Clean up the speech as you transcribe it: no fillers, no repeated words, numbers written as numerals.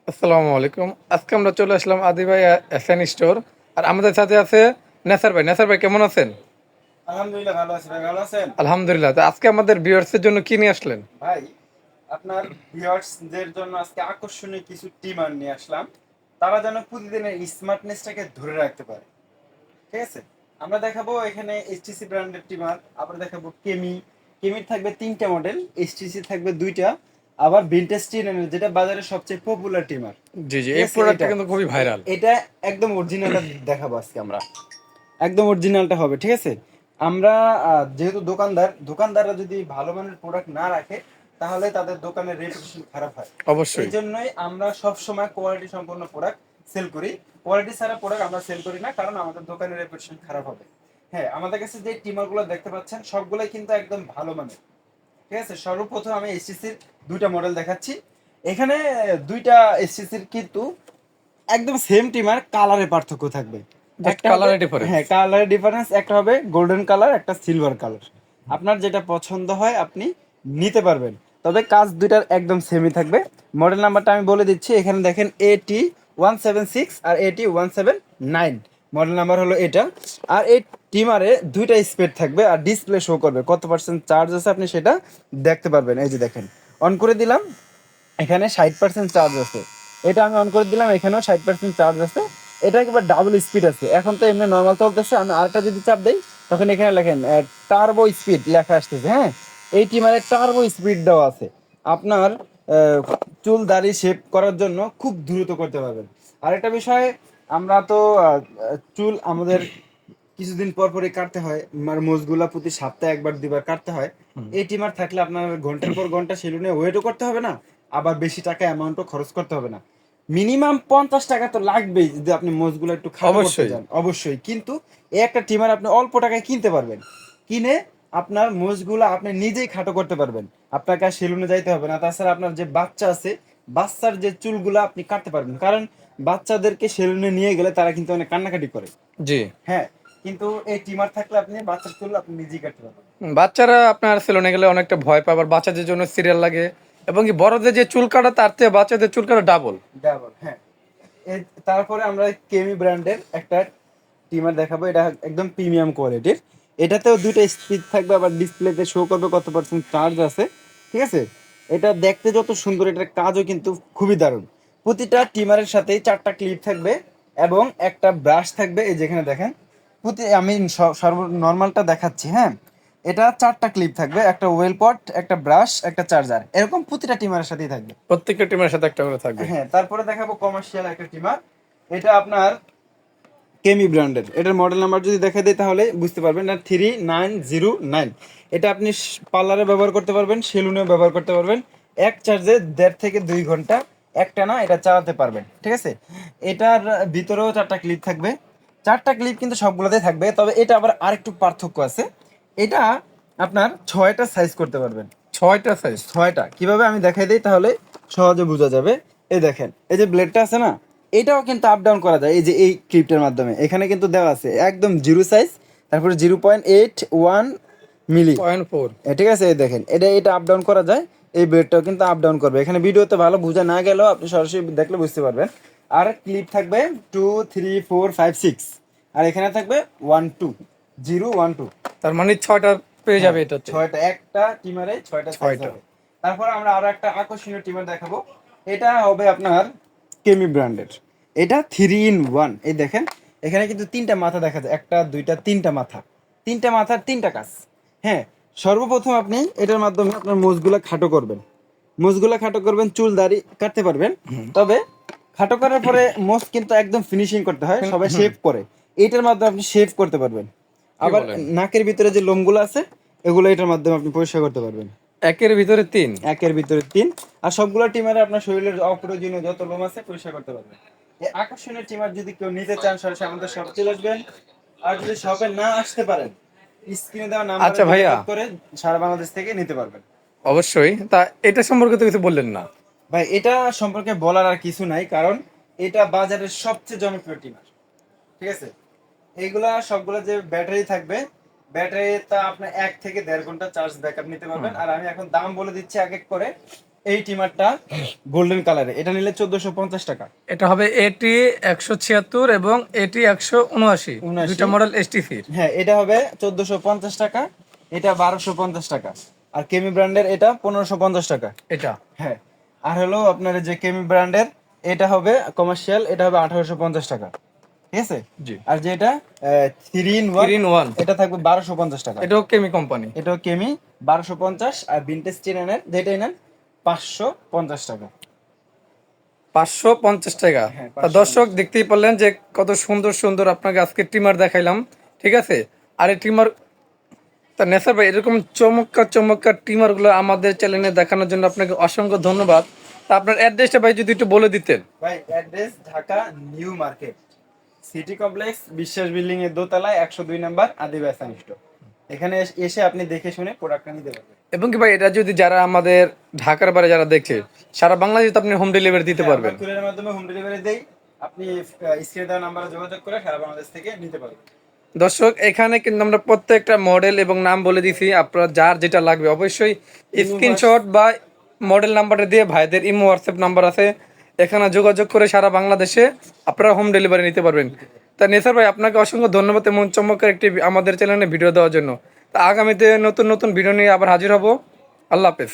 আসসালামু আলাইকুম। আজকে আমরা চলে আসলাম আদি ভাই এসএন স্টোর। আর আমাদের সাথে আছে নেসার ভাই। নেসার ভাই কেমন আছেন? আলহামদুলিল্লাহ ভালো আছি ভাই, ভালো আছেন? আলহামদুলিল্লাহ। তো আজকে আমাদের ভিউয়ার্সের জন্য কি নিয়ে আসলেন? ভাই, আপনার ভিউয়ার্সদের জন্য আজকে আকর্ষণীয় কিছু টিমার নিয়ে আসলাম। তারা যেন প্রতিদিনের স্মার্টনেসটাকে ধরে রাখতে পারে। ঠিক আছে, আমরা দেখাবো এখানে এইচটিসি ব্র্যান্ডের টিমার, আবার দেখাবো কেমির থাকবে তিনটা মডেল, এইচটিসি থাকবে দুইটা, আবার ভিনটেজ টিনের যেটা বাজারে সবচেয়ে পপুলার টিমার। জি জি, ঠিক এই আছে, প্রোডাক্টটা এটা কিন্তু খুবই ভাইরাল। এটা একদম অরিজিনালটা দেখাবো আজকে আমরা। একদম অরিজিনালটা হবে, ঠিক আছে। আমরা যেহেতু দোকানদাররা যদি ভালো মানের প্রোডাক্ট না রাখে, তাহলে তাদের দোকানের রেপুটেশন খারাপ হয়। এই অবশ্যই। জন্যই আমরা সব সময় কোয়ালিটি সম্পন্ন প্রোডাক্ট সেল করি। কোয়ালিটি ছাড়া প্রোডাক্ট আমরা সেল করি না, কারণ আমাদের দোকানের রেপুটেশন খারাপ হবে। হ্যাঁ, আমাদের কাছে যে টিমারগুলো দেখতে পাচ্ছেন সবগুলোই কিন্তু একদম ভালো মানের। ঠিক আছে, সর্বপ্রথম আমি এসটিসির দুইটা মডেল দেখাচ্ছি। এখানে দুইটা এসটিসির কিন্তু একদম সেম টিমার, কালারে পার্থক্য থাকবে। জাস্ট একটা হবে, কালারের ডিফারেন্স। হ্যাঁ কালারের ডিফারেন্স, একটা হবে গোল্ডেন কালার, একটা সিলভার কালার। আপনার যেটা পছন্দ হয় আপনি নিতে পারবেন। তবে কাজ দুইটার একদম সেমই থাকবে। মডেল নাম্বারটা আমি বলে দিচ্ছি, এখানে দেখেন AT176 আর AT179, মডেল নাম্বার হলো এটা। আর এই টিমারে দুইটা স্পিড থাকবে, আর ডিসপ্লে শো করবে কত পার্সেন্ট চার্জ আছে, আপনি সেটা দেখতে পারবেন। এই যে দেখেন, অন করে দিলাম, এখানে 60% চার্জ আছে। এটা আমি অন করে দিলাম, এখানেও 60% চার্জ আছে। এটা একবার ডাবল স্পিড আছে। এখন তো এমনি নর্মাল চলতেছে, আমি আরেকটা যদি চাপ দেই, তখন এখানে লেখেন টার্বো স্পিড লেখা আসতেছে। হ্যাঁ, এই টিমারে টার্বো স্পিড দেওয়া আছে। আপনার চুল দাড়ি শেভ করার জন্য খুব দ্রুত করতে পারবেন। আরেকটা বিষয়, আমরা তো চুল আমাদের কিছুদিন পর পরই কাটতে হয়, আর মোজগুলা প্রতি সপ্তাহে একবার দুইবার কাটতে হয়। এই টিমার থাকলে আপনার ঘন্টার পর ঘন্টা সেলুনে ওয়েটও করতে হবে না, আবার বেশি টাকা অ্যামাউন্টও খরচ করতে হবে না। মিনিমাম 50 টাকা তো লাগবেই যদি আপনি মোজগুলো একটু খাটো করতে অবশ্যই। চান, অবশ্যই। কিন্তু এই একটা টিমার আপনি অল্প টাকায় কিনতে পারবেন। কিনে আপনার মোজগুলো আপনি নিজেই খাটো করতে পারবেন। আপনাকে আর সেলুনে যাইতে হবে না। তাছাড়া আপনার যে বাচ্চা আছে, বাচ্চার যে চুলগুলো আপনি কাটতে পারবেন, কারণ বাচ্চাদেরকে সেলুনে নিয়ে গেলে তারা কিন্তু অনেক কান্নাকাটি করে। জি। হ্যাঁ, কিন্তু এই টিমার থাকলে আপনি বাচ্চার চুল আপনি নিজেই কাটতে পারবেন। বাচ্চারা আপনার সেলুনে গেলে অনেকটা ভয় পায়, আবার বাচ্চাদের জন্য সিরিয়াল লাগে। এবং কি বড়দের যে চুল কাটা তার থেকে বাচ্চাদের চুল কাটা ডাবল। ডাবল, হ্যাঁ। তারপরে আমরা কেমি ব্র্যান্ডের একটা টিমার দেখাবো, এটা একদম প্রিমিয়াম কোয়ালিটির। এটাতেও দুইটা স্পিড থাকবে, আবার ডিসপ্লেতে শো করবে কত পার্সেন্ট চার্জ আছে। ঠিক আছে, এটা দেখতে যত সুন্দর, এটার কাজও কিন্তু খুবই দারুণ। প্রতিটা টিমারের সাথেই চারটা ক্লিপ থাকবে এবং একটা ব্রাশ থাকবে। এই যেখানে দেখেন, আমি সর্ব নর্মালটা দেখাচ্ছি। হ্যাঁ, এটা চারটা ক্লিপ থাকবে, একটা ওয়েল পট, একটা ব্রাশ, একটা চার্জার, এরকম প্রতিটা টিমারের সাথেই থাকবে। প্রত্যেকটা টিমের সাথে একটা করে থাকবে। হ্যাঁ, তারপরে দেখাবো কমার্শিয়াল একটা টিমার। এটা আপনার কেমি ব্র্যান্ডের। এটার মডেল নাম্বার যদি দেখা দেয় তাহলে বুঝতে পারবেন না, 3909। এটা আপনি পার্লারে ব্যবহার করতে পারবেন, সেলুনেও ব্যবহার করতে পারবেন। এক চার্জে 1.5 থেকে 2 ঘন্টা একটানা এটা চালাতে পারবেন। ঠিক আছে, এটার ভিতরেও চারটা ক্লিপ থাকবে। চারটা ক্লিপ কিন্তু সবগুলোতেই থাকবে, তবে এটা আবার আরেকটু পার্থক্য আছে। এটা আপনার 6টা সাইজ করতে পারবেন। 6টা সাইজ। 6টা কিভাবে আমি দেখাই দিই তাহলে সহজে বোঝা যাবে। এই দেখেন, এই যে ব্লেডটা আছে না, এটাও কিন্তু আপ ডাউন করা যায়। এই যে এই ক্লিপটার মাধ্যমে এখানে কিন্তু দেওয়া আছে একদম জিরো সাইজ, তারপরে 0.81 মিলি। 0.4। ঠিক আছে, এই দেখেন, এটা এটা আপ ডাউন করা যায়। এই ব্লেডটাও কিন্তু আপ ডাউন করবে। এখানে ভিডিওতে ভালো বোঝা না গেলেও আপনি সরাসরি দেখলে বুঝতে পারবেন। আর ক্লিপ থাকবে 2 3 4 5 6, আর এখানে থাকবে 1 2 0 1 2। তার মানে 6টা পেয়ে হ্যাঁ, যাবে এটাতে। 6টা, একটা টিমারে 6টা সাইজ 6টা। হবে। তারপর আমরা আরো একটা আকর্ষণীয় টিমার দেখাবো। এটা হবে আপনার কেমি ব্র্যান্ডের। এটা 3 in 1। এই দেখেন, এখানে কিন্তু তিনটা মাথা দেখা যায়, একটা দুইটা তিনটা মাথা, তিনটা মাথার তিনটা কাজ। হ্যাঁ, সর্বপ্রথম আপনি এটার মাধ্যমে আপনার মোজগুলা খাটো করবেন। মোজগুলা খাটো করবেন, চুল দাড়ি কাটতে পারবেন। তবে খাটো করার পরে মোজ কিন্তু একদম ফিনিশিং করতে হয়, সবাই হুম। শেভ করে। এইটার মাধ্যমে আপনি শেভ করতে পারবেন। কি আবার বলেন? নাকের ভিতরে যে লোমগুলো আছে, এগুলো এটার মাধ্যমে আপনি পরিষ্কার করতে পারবেন। একের ভিতরে 3। একের ভিতরে তিন। আর সবগুলো টিমারে আপনার শরীরের অপ্রয়োজনীয় যত লোম আছে পরিষ্কার করতে পারবেন। এই আকর্ষণীয় টিমার যদি কেউ নিতে চান, সরাসরি আমাদের শপে চলে আসবেন। আর যদি শপে না আসতে পারেন, স্ক্রিনে দেওয়া নাম্বারে আচ্ছা যোগাযোগ ভাইয়া, করে সারা বাংলাদেশ থেকে নিতে পারবেন। অবশ্যই। তা এটা সম্পর্কে তো কিছু বললেন না। ভাই, এটা সম্পর্কে বলার আর কিছু নাই, কারণ এটা বাজারের সবচেয়ে জনপ্রিয় টিমার। ঠিক আছে, এইগুলা সবগুলা যে ব্যাটারি থাকবে, ব্যাটারিটা আপনার 1 থেকে 1.5 ঘন্টা চার্জ ব্যাকআপ নিতে হুম। পারবেন। আর আমি এখন দাম বলে দিচ্ছি এক এক করে। এই টিমারটা গোল্ডেন কালারে, এটা নিলে 1450 টাকা। এটা হবে এটি 176 এবং এটি 179, 79 দুইটা মডেল এসটিসি। হ্যাঁ, এটা হবে 1450 টাকা, এটা 1250 টাকা। আর কেমি ব্র্যান্ডের এটা 1550 টাকা। এটা হ্যাঁ, আর হলো আপনার যে কেমি ব্র্যান্ডের এটা হবে কমার্শিয়াল, এটা হবে 1850 টাকা, ঠিক আছে। জি, আর যেটা 3 in 1 3 in 1, এটা থাকবে 1250 টাকা। এটাও কেমি কোম্পানি। এটাও কেমি 1250, আর ভিনটেজ টেনের যেটাই নেন 550 টাকা। 550 টাকা। হ্যাঁ, তা দর্শক দেখতেই পারলেন যে কত সুন্দর সুন্দর আপনাকে আজকে ট্রিমার দেখাইলাম, ঠিক আছে। আর এই ট্রিমার, তা নেসার ভাই এরকম চমৎকার চমৎকার ট্রিমার গুলো আমাদের চ্যানেলে দেখানোর জন্য আপনাকে অসংখ্য ধন্যবাদ। তা আপনার অ্যাড্রেসটা ভাই যদি একটু বলে দিতেন। ভাই address Dhaka new market, city complex, বিশ্বাস বিল্ডিং এর দোতলায় 102 নাম্বার আদিবাসী স্টোর। এখানে এসে আপনি দেখে শুনে প্রোডাক্টটা নিতে পারবেন। এবং কি ভাই এটা যদি যারা আমাদের ঢাকার বাইরে যারা দেখছে, সারা বাংলাদেশে তো আপনি হোম ডেলিভারি দিতে পারবেন। আমরা কুরিয়ারের মাধ্যমে হোম ডেলিভারি দেই, আপনি স্ক্রিনে দেওয়া নাম্বারে যোগাযোগ করে সারা বাংলাদেশ থেকে নিতে পারবেন। দর্শক এখানে কিন্তু আমরা প্রত্যেকটা মডেল এবং নাম বলে দিছি, আপনার যার যেটা লাগবে অবশ্যই স্ক্রিনশট বা মডেল নাম্বারটা দিয়ে ভাইদের ইমো হোয়াটসঅ্যাপ নাম্বার আছে, এখানে যোগাযোগ করে সারা বাংলাদেশে আপনারা হোম ডেলিভারি নিতে পারবেন। তা নেসার ভাই আপনাকে অসংখ্য ধন্যবাদ এমন চমৎকার একটি আমাদের চ্যানেলে ভিডিও দেওয়ার জন্য। তা আগামীতে নতুন নতুন ভিডিও নিয়ে আবার হাজির হব। আল্লাহ হাফেজ।